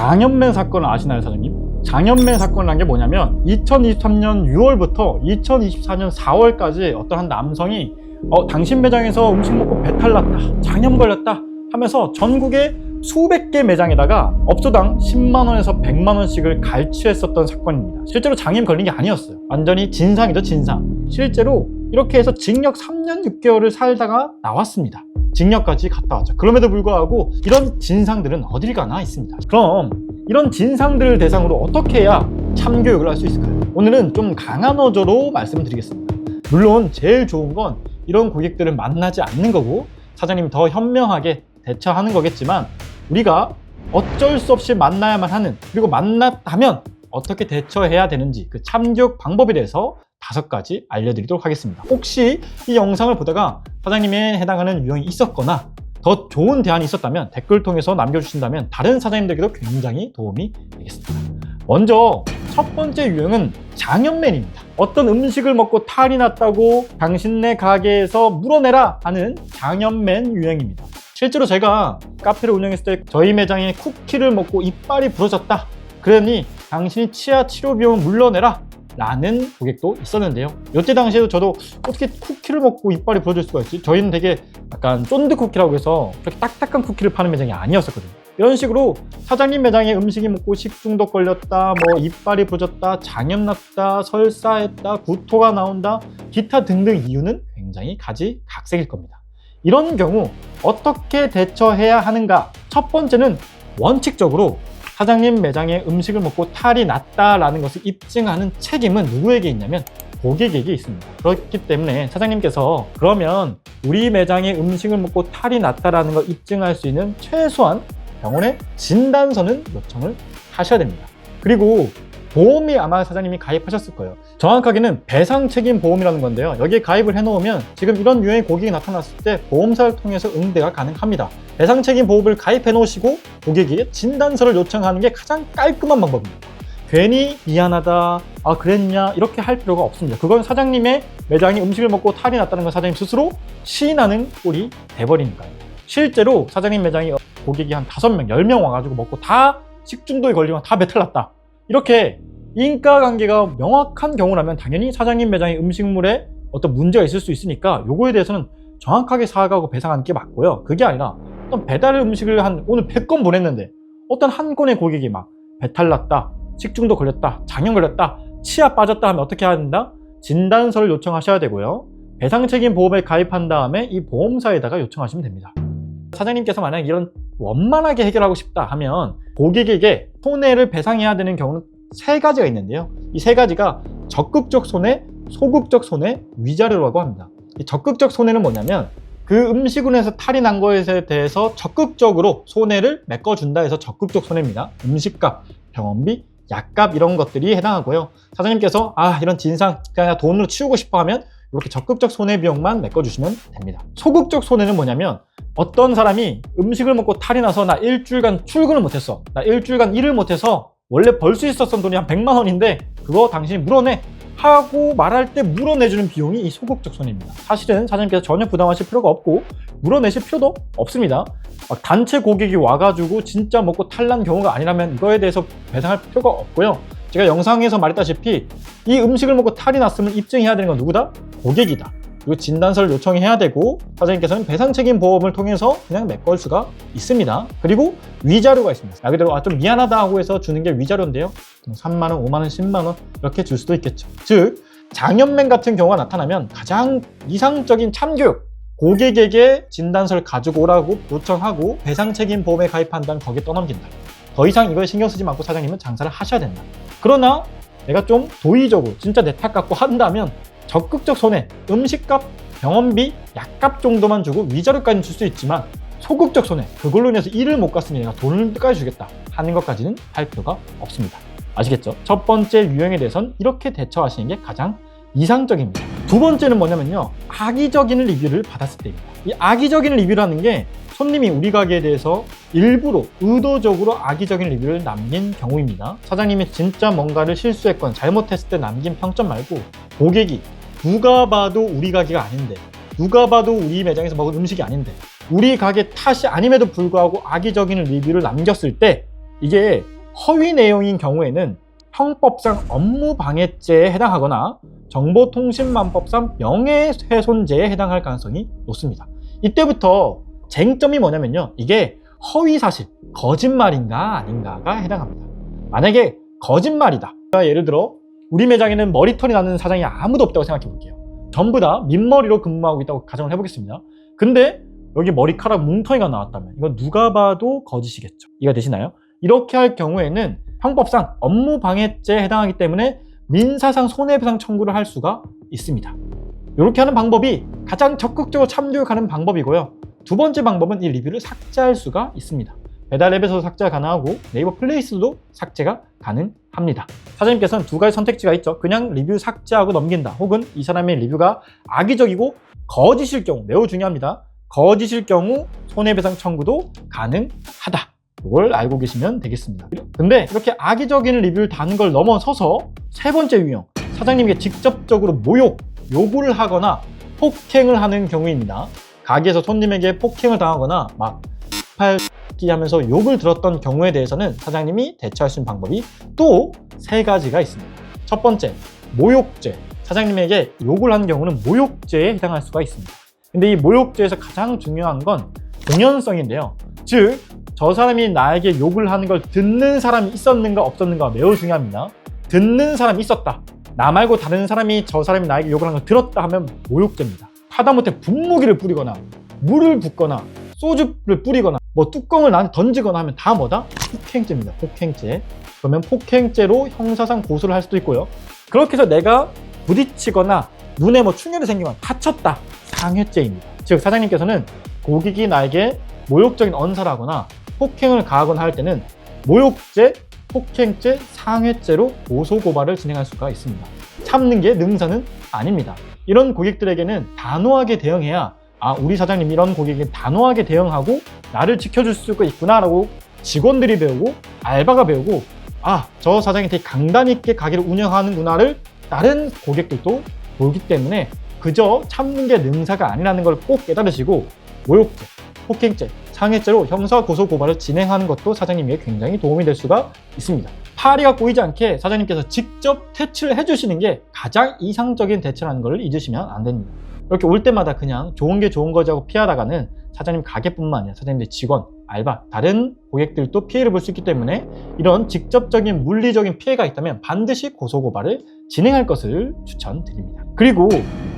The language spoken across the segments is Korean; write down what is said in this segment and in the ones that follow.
장현맨 사건을 아시나요, 사장님? 장현맨 사건이란 게 뭐냐면 2023년 6월부터 2024년 4월까지 어떤 한 남성이 당신 매장에서 음식 먹고 배탈 났다, 장염 걸렸다 하면서 전국의 수백 개 매장에다가 업소당 10만 원에서 100만 원씩을 갈취했었던 사건입니다. 실제로 장염 걸린 게 아니었어요. 완전히 진상이죠, 진상. 실제로 이렇게 해서 징역 3년 6개월을 살다가 나왔습니다. 징역까지 갔다 왔죠. 그럼에도 불구하고 이런 진상들은 어딜 가나 있습니다. 그럼 이런 진상들을 대상으로 어떻게 해야 참교육을 할 수 있을까요? 오늘은 좀 강한 어조로 말씀드리겠습니다. 물론 제일 좋은 건 이런 고객들을 만나지 않는 거고 사장님이 더 현명하게 대처하는 거겠지만, 우리가 어쩔 수 없이 만나야만 하는, 그리고 만났다면 어떻게 대처해야 되는지 그 참교육 방법에 대해서 5가지 알려드리도록 하겠습니다. 혹시 이 영상을 보다가 사장님에 해당하는 유형이 있었거나 더 좋은 대안이 있었다면 댓글 통해서 남겨주신다면 다른 사장님들께도 굉장히 도움이 되겠습니다. 먼저 첫 번째 유형은 장염맨입니다. 어떤 음식을 먹고 탈이 났다고 당신네 가게에서 물어내라 하는 장염맨 유형입니다. 실제로 제가 카페를 운영했을 때 저희 매장에 쿠키를 먹고 이빨이 부러졌다, 그러니 당신이 치아 치료 비용을 물러내라 라는 고객도 있었는데요. 이때 당시에도 저도 어떻게 쿠키를 먹고 이빨이 부러질 수가 있지? 저희는 되게 약간 쫀드 쿠키라고 해서 그렇게 딱딱한 쿠키를 파는 매장이 아니었었거든요. 이런 식으로 사장님 매장에 음식이 먹고 식중독 걸렸다, 이빨이 부러졌다, 장염 났다, 설사했다, 구토가 나온다, 기타 등등 이유는 굉장히 가지각색일 겁니다. 이런 경우 어떻게 대처해야 하는가? 첫 번째는 원칙적으로 사장님 매장에 음식을 먹고 탈이 났다라는 것을 입증하는 책임은 누구에게 있냐면 고객에게 있습니다. 그렇기 때문에 사장님께서 그러면 우리 매장에 음식을 먹고 탈이 났다라는 걸 입증할 수 있는 최소한 병원에 진단서는 요청을 하셔야 됩니다. 그리고 보험이 아마 사장님이 가입하셨을 거예요. 정확하게는 배상책임 보험이라는 건데요. 여기에 가입을 해놓으면 지금 이런 유형의 고객이 나타났을 때 보험사를 통해서 응대가 가능합니다. 배상책임 보험을 가입해 놓으시고 고객에게 진단서를 요청하는 게 가장 깔끔한 방법입니다. 괜히 미안하다, 그랬냐 이렇게 할 필요가 없습니다. 그건 사장님의 매장에 음식을 먹고 탈이 났다는 건 사장님 스스로 시인하는 꼴이 돼버리니까요. 실제로 사장님 매장에 고객이 한 5명, 10명 와가지고 먹고 다 식중독에 걸리면 다 배탈 났다, 이렇게 인과관계가 명확한 경우라면 당연히 사장님 매장의 음식물에 어떤 문제가 있을 수 있으니까 요거에 대해서는 정확하게 사과하고 배상하는 게 맞고요. 그게 아니라 어떤 배달 음식을 오늘 100건 보냈는데 어떤 한 건의 고객이 막 배탈 났다, 식중독 걸렸다, 장염 걸렸다, 치아 빠졌다 하면 어떻게 해야 된다? 진단서를 요청하셔야 되고요. 배상책임 보험에 가입한 다음에 이 보험사에다가 요청하시면 됩니다. 사장님께서 만약 이런 원만하게 해결하고 싶다 하면 고객에게 손해를 배상해야 되는 경우는 3가지가 있는데요. 이 3가지가 적극적 손해, 소극적 손해, 위자료라고 합니다. 이 적극적 손해는 뭐냐면 그 음식원에서 탈이 난 것에 대해서 적극적으로 손해를 메꿔준다 해서 적극적 손해입니다. 음식값, 병원비, 약값 이런 것들이 해당하고요. 사장님께서 이런 진상 그냥 돈으로 치우고 싶어 하면 이렇게 적극적 손해 비용만 메꿔주시면 됩니다. 소극적 손해는 뭐냐면 어떤 사람이 음식을 먹고 탈이 나서 나 일주일간 출근을 못했어, 나 일주일간 일을 못해서 원래 벌 수 있었던 돈이 한 100만 원인데 그거 당신이 물어내 하고 말할 때 물어내주는 비용이 이 소극적 손해입니다. 사실은 사장님께서 전혀 부담하실 필요가 없고 물어내실 필요도 없습니다. 단체 고객이 와가지고 진짜 먹고 탈난 경우가 아니라면 이거에 대해서 배상할 필요가 없고요. 제가 영상에서 말했다시피 이 음식을 먹고 탈이 났으면 입증해야 되는 건 누구다? 고객이다. 그리고 진단서를 요청해야 되고 사장님께서는 배상책임 보험을 통해서 그냥 메꿀 수가 있습니다. 그리고 위자료가 있습니다. 말 그대로 좀 미안하다 하고 해서 주는 게 위자료인데요. 3만원, 5만원, 10만원 이렇게 줄 수도 있겠죠. 즉 장염맨 같은 경우가 나타나면 가장 이상적인 참교육, 고객에게 진단서를 가지고 오라고 요청하고 배상책임 보험에 가입한다면 거기에 떠넘긴다. 더 이상 이거에 신경 쓰지 말고 사장님은 장사를 하셔야 된다. 그러나 내가 좀 도의적으로 진짜 내 탓 갖고 한다면 적극적 손해, 음식값, 병원비, 약값 정도만 주고 위자료까지는 줄 수 있지만 소극적 손해, 그걸로 인해서 일을 못 갔으니 내가 돈을까지 주겠다 하는 것까지는 할 필요가 없습니다. 아시겠죠? 첫 번째 유형에 대해서는 이렇게 대처하시는 게 가장 이상적입니다. 두 번째는 뭐냐면요, 악의적인 리뷰를 받았을 때입니다. 이 악의적인 리뷰라는 게 손님이 우리 가게에 대해서 일부러 의도적으로 악의적인 리뷰를 남긴 경우입니다. 사장님이 진짜 뭔가를 실수했건 잘못했을 때 남긴 평점 말고 고객이 누가 봐도 우리 가게가 아닌데, 누가 봐도 우리 매장에서 먹은 음식이 아닌데, 우리 가게 탓이 아님에도 불구하고 악의적인 리뷰를 남겼을 때 이게 허위 내용인 경우에는 형법상 업무방해죄에 해당하거나 정보통신망법상 명예훼손죄에 해당할 가능성이 높습니다. 이때부터 쟁점이 뭐냐면요, 이게 허위사실, 거짓말인가 아닌가가 해당합니다. 만약에 거짓말이다, 예를 들어 우리 매장에는 머리털이 나는 사장이 아무도 없다고 생각해 볼게요. 전부 다 민머리로 근무하고 있다고 가정을 해보겠습니다. 근데 여기 머리카락 뭉텅이가 나왔다면 이건 누가 봐도 거짓이겠죠. 이해가 되시나요? 이렇게 할 경우에는 형법상 업무방해죄에 해당하기 때문에 민사상 손해배상 청구를 할 수가 있습니다. 이렇게 하는 방법이 가장 적극적으로 참조하는 방법이고요. 두 번째 방법은 이 리뷰를 삭제할 수가 있습니다. 배달앱에서도 삭제가 가능하고 네이버 플레이스도 삭제가 가능합니다. 사장님께서는 두 가지 선택지가 있죠. 그냥 리뷰 삭제하고 넘긴다, 혹은 이 사람의 리뷰가 악의적이고 거짓일 경우, 매우 중요합니다. 거짓일 경우 손해배상 청구도 가능하다. 이걸 알고 계시면 되겠습니다. 근데 이렇게 악의적인 리뷰를 다는 걸 넘어서서 세 번째 유형, 사장님에게 직접적으로 모욕, 요구를 하거나 폭행을 하는 경우입니다. 가게에서 손님에게 폭행을 당하거나 막 팔기 하면서 욕을 들었던 경우에 대해서는 사장님이 대처할 수 있는 방법이 또 세 가지가 있습니다. 첫 번째, 모욕죄. 사장님에게 욕을 하는 경우는 모욕죄에 해당할 수가 있습니다. 근데 이 모욕죄에서 가장 중요한 건 공연성인데요. 즉, 저 사람이 나에게 욕을 하는 걸 듣는 사람이 있었는가 없었는가 매우 중요합니다. 듣는 사람이 있었다, 나 말고 다른 사람이 저 사람이 나에게 욕을 하는 걸 들었다 하면 모욕죄입니다. 하다못해 분무기를 뿌리거나 물을 붓거나 소주를 뿌리거나 뭐 뚜껑을 나한테 던지거나 하면 다 뭐다? 폭행죄입니다. 폭행죄. 그러면 폭행죄로 형사상 고소를 할 수도 있고요. 그렇게 해서 내가 부딪히거나 눈에 뭐 충혈이 생기면 다쳤다, 상해죄입니다. 즉, 사장님께서는 고객이 나에게 모욕적인 언사를 하거나 폭행을 가하거나 할 때는 모욕죄, 폭행죄, 상해죄로 고소고발을 진행할 수가 있습니다. 참는 게 능사는 아닙니다. 이런 고객들에게는 단호하게 대응해야, 아, 우리 사장님 이런 고객이 단호하게 대응하고 나를 지켜줄 수가 있구나 라고 직원들이 배우고 알바가 배우고, 아, 저 사장이 되게 강단 있게 가게를 운영하는구나를 다른 고객들도 보기 때문에 그저 참는 게 능사가 아니라는 걸 꼭 깨달으시고 모욕죄, 폭행죄, 상해죄로 형사 고소 고발을 진행하는 것도 사장님에게 굉장히 도움이 될 수가 있습니다. 파리가 꼬이지 않게 사장님께서 직접 퇴치를 해주시는 게 가장 이상적인 대처라는 걸 잊으시면 안 됩니다. 이렇게 올 때마다 그냥 좋은 게 좋은 거지 하고 피하다가는 사장님 가게뿐만 아니라 사장님들 직원, 알바, 다른 고객들도 피해를 볼 수 있기 때문에 이런 직접적인 물리적인 피해가 있다면 반드시 고소고발을 진행할 것을 추천드립니다. 그리고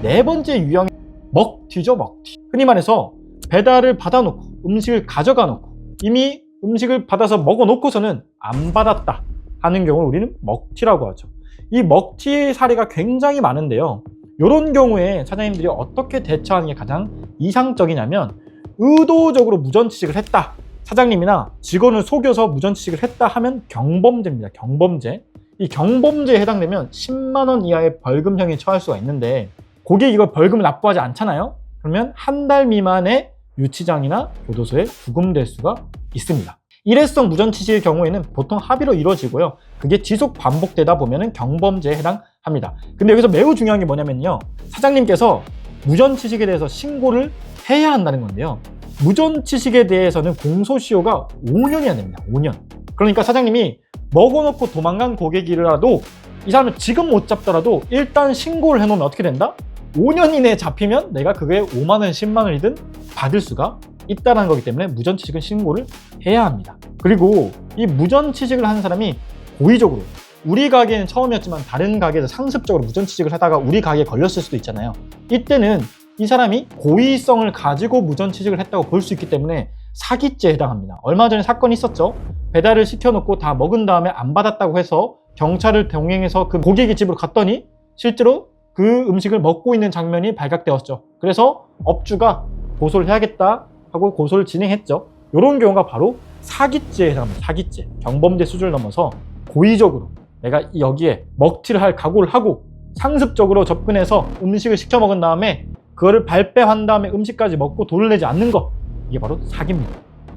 네 번째 유형이 먹튀죠, 먹튀. 흔히 말해서 배달을 받아놓고 음식을 가져가 놓고 이미 음식을 받아서 먹어놓고서는 안 받았다 하는 경우를 우리는 먹튀라고 하죠. 이 먹튀 사례가 굉장히 많은데요. 이런 경우에 사장님들이 어떻게 대처하는 게 가장 이상적이냐면, 의도적으로 무전취식을 했다, 사장님이나 직원을 속여서 무전취식을 했다 하면 경범죄입니다. 경범죄. 이 경범죄에 해당되면 10만 원 이하의 벌금형에 처할 수가 있는데, 고객이 이걸 벌금을 납부하지 않잖아요. 그러면 한 달 미만의 유치장이나 교도소에 구금될 수가 있습니다. 일회성 무전취식의 경우에는 보통 합의로 이루어지고요. 그게 지속 반복되다 보면 경범죄에 해당합니다. 근데 여기서 매우 중요한 게 뭐냐면요, 사장님께서 무전취식에 대해서 신고를 해야 한다는 건데요. 무전취식에 대해서는 공소시효가 5년이나 됩니다. 5년. 그러니까 사장님이 먹어놓고 도망간 고객이라도 이 사람을 지금 못 잡더라도 일단 신고를 해놓으면 어떻게 된다? 5년 이내에 잡히면 내가 그게 5만 원, 10만 원이든 받을 수가 있다는 거기 때문에 무전취식은 신고를 해야 합니다. 그리고 이 무전취식을 하는 사람이 고의적으로, 우리 가게는 처음이었지만 다른 가게에서 상습적으로 무전취식을 하다가 우리 가게에 걸렸을 수도 있잖아요. 이때는 이 사람이 고의성을 가지고 무전취식을 했다고 볼 수 있기 때문에 사기죄에 해당합니다. 얼마 전에 사건이 있었죠. 배달을 시켜놓고 다 먹은 다음에 안 받았다고 해서 경찰을 동행해서 그 고객의 집으로 갔더니 실제로 그 음식을 먹고 있는 장면이 발각되었죠. 그래서 업주가 고소를 해야겠다 하고 고소를 진행했죠. 이런 경우가 바로 사기죄에 해당합니다. 사기죄. 경범죄 수준을 넘어서 고의적으로 내가 여기에 먹튀를 할 각오를 하고 상습적으로 접근해서 음식을 시켜 먹은 다음에 그거를 발빼한 다음에 음식까지 먹고 돈을 내지 않는 것, 이게 바로 사기입니다.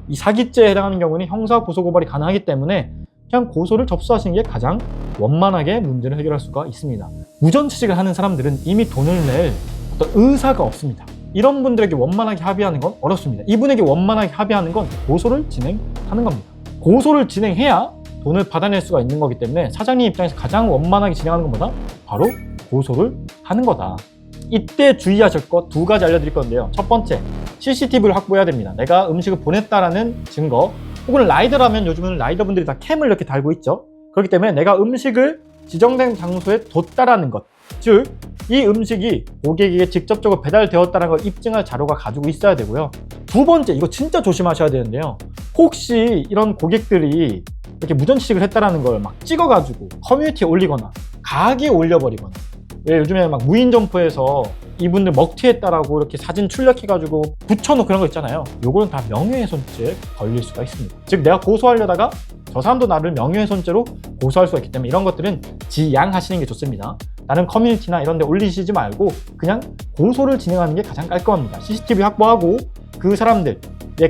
이 사기죄에 해당하는 경우는 형사 고소고발이 가능하기 때문에 그냥 고소를 접수하시는 게 가장 원만하게 문제를 해결할 수가 있습니다. 무전취식을 하는 사람들은 이미 돈을 낼 어떤 의사가 없습니다. 이런 분들에게 원만하게 합의하는 건 어렵습니다. 이분에게 원만하게 합의하는 건 고소를 진행하는 겁니다. 고소를 진행해야 돈을 받아낼 수가 있는 거기 때문에 사장님 입장에서 가장 원만하게 진행하는 것보다 바로 고소를 하는 거다. 이때 주의하실 것 두 가지 알려드릴 건데요. 첫 번째, CCTV를 확보해야 됩니다. 내가 음식을 보냈다라는 증거, 혹은 라이더라면 요즘은 라이더분들이 다 캠을 이렇게 달고 있죠. 그렇기 때문에 내가 음식을 지정된 장소에 뒀다라는 것, 즉 이 음식이 고객에게 직접적으로 배달되었다는 걸 입증할 자료가 가지고 있어야 되고요. 두 번째, 이거 진짜 조심하셔야 되는데요. 혹시 이런 고객들이 이렇게 무전취식을 했다라는 걸 막 찍어가지고 커뮤니티에 올리거나 가게에 올려버리거나, 요즘에 막 무인 점포에서 이분들 먹튀했다라고 이렇게 사진 출력해가지고 붙여놓고 그런 거 있잖아요. 요거는 다 명예훼손죄 걸릴 수가 있습니다. 즉 내가 고소하려다가 저 사람도 나를 명예훼손죄로 고소할 수가 있기 때문에 이런 것들은 지양하시는 게 좋습니다. 다른 커뮤니티나 이런 데 올리시지 말고 그냥 고소를 진행하는 게 가장 깔끔합니다. CCTV 확보하고 그 사람들,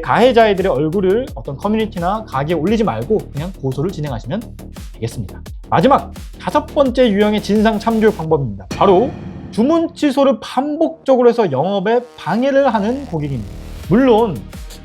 가해자애들의 얼굴을 어떤 커뮤니티나 가게에 올리지 말고 그냥 고소를 진행하시면 되겠습니다. 마지막 5번째 유형의 진상 참교육 방법입니다. 바로 주문 취소를 반복적으로 해서 영업에 방해를 하는 고객입니다. 물론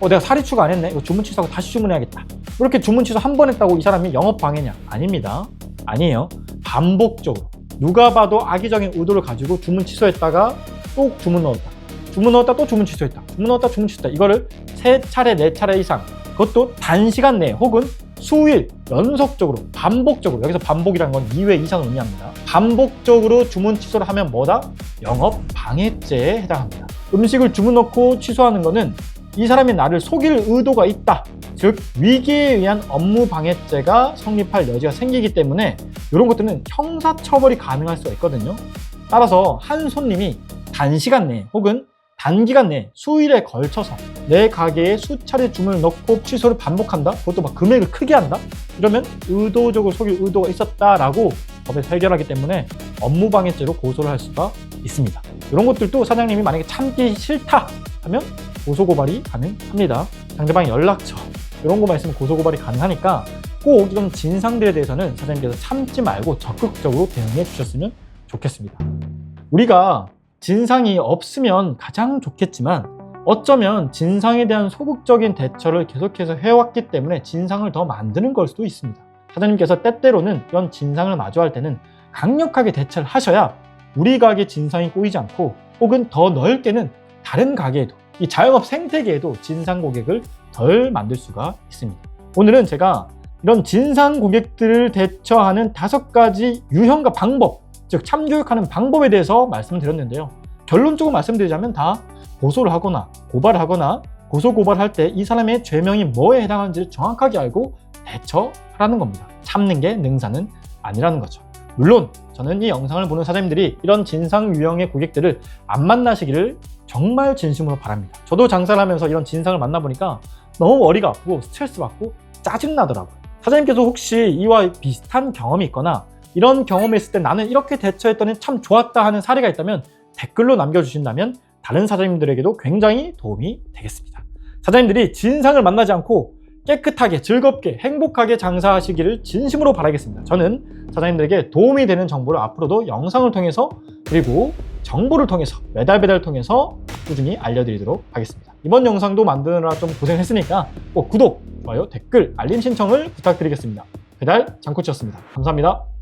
내가 사리 추가 안 했네, 이거 주문 취소하고 다시 주문해야겠다, 이렇게 주문 취소 한 번 했다고 이 사람이 영업 방해냐? 아닙니다. 아니에요. 반복적으로 누가 봐도 악의적인 의도를 가지고 주문 취소했다가 또 주문 넣었다 또 주문 취소했다, 주문 넣었다 주문 취소했다, 이거를 3차례 4차례 이상, 그것도 단시간 내에 혹은 수일 연속적으로 반복적으로, 여기서 반복이라는 건 2회 이상을 의미합니다. 반복적으로 주문 취소를 하면 뭐다? 영업 방해죄에 해당합니다. 음식을 주문 넣고 취소하는 거는 이 사람이 나를 속일 의도가 있다, 즉 위기에 의한 업무 방해죄가 성립할 여지가 생기기 때문에 이런 것들은 형사처벌이 가능할 수가 있거든요. 따라서 한 손님이 단시간 내에 혹은 단기간 내에 수일에 걸쳐서 내 가게에 수차례 주문을 넣고 취소를 반복한다, 그것도 막 금액을 크게 한다, 이러면 의도적으로 속일 의도가 있었다라고 법에서 해결하기 때문에 업무방해죄로 고소를 할 수가 있습니다. 이런 것들도 사장님이 만약에 참기 싫다 하면 고소고발이 가능합니다. 상대방의 연락처 이런 것만 있으면 고소고발이 가능하니까 꼭 이런 진상들에 대해서는 사장님께서 참지 말고 적극적으로 대응해 주셨으면 좋겠습니다. 우리가 진상이 없으면 가장 좋겠지만 어쩌면 진상에 대한 소극적인 대처를 계속해서 해왔기 때문에 진상을 더 만드는 걸 수도 있습니다. 사장님께서 때때로는 이런 진상을 마주할 때는 강력하게 대처를 하셔야 우리 가게 진상이 꼬이지 않고, 혹은 더 넓게는 다른 가게에도, 이 자영업 생태계에도 진상 고객을 덜 만들 수가 있습니다. 오늘은 제가 이런 진상 고객들을 대처하는 5가지 유형과 방법, 즉 참교육하는 방법에 대해서 말씀드렸는데요. 결론적으로 말씀드리자면 다 고소를 하거나 고발을 하거나 고소고발할 때 이 사람의 죄명이 뭐에 해당하는지를 정확하게 알고 대처하라는 겁니다. 참는 게 능사는 아니라는 거죠. 물론 저는 이 영상을 보는 사장님들이 이런 진상 유형의 고객들을 안 만나시기를 정말 진심으로 바랍니다. 저도 장사를 하면서 이런 진상을 만나보니까 너무 머리가 아프고 스트레스 받고 짜증나더라고요. 사장님께서 혹시 이와 비슷한 경험이 있거나 이런 경험이 있을 때 나는 이렇게 대처했더니 참 좋았다 하는 사례가 있다면 댓글로 남겨주신다면 다른 사장님들에게도 굉장히 도움이 되겠습니다. 사장님들이 진상을 만나지 않고 깨끗하게 즐겁게 행복하게 장사하시기를 진심으로 바라겠습니다. 저는 사장님들에게 도움이 되는 정보를 앞으로도 영상을 통해서 그리고 정보를 통해서 배달을 통해서 꾸준히 알려드리도록 하겠습니다. 이번 영상도 만드느라 좀 고생했으니까 꼭 구독, 좋아요, 댓글, 알림 신청을 부탁드리겠습니다. 배달 장코치였습니다. 감사합니다.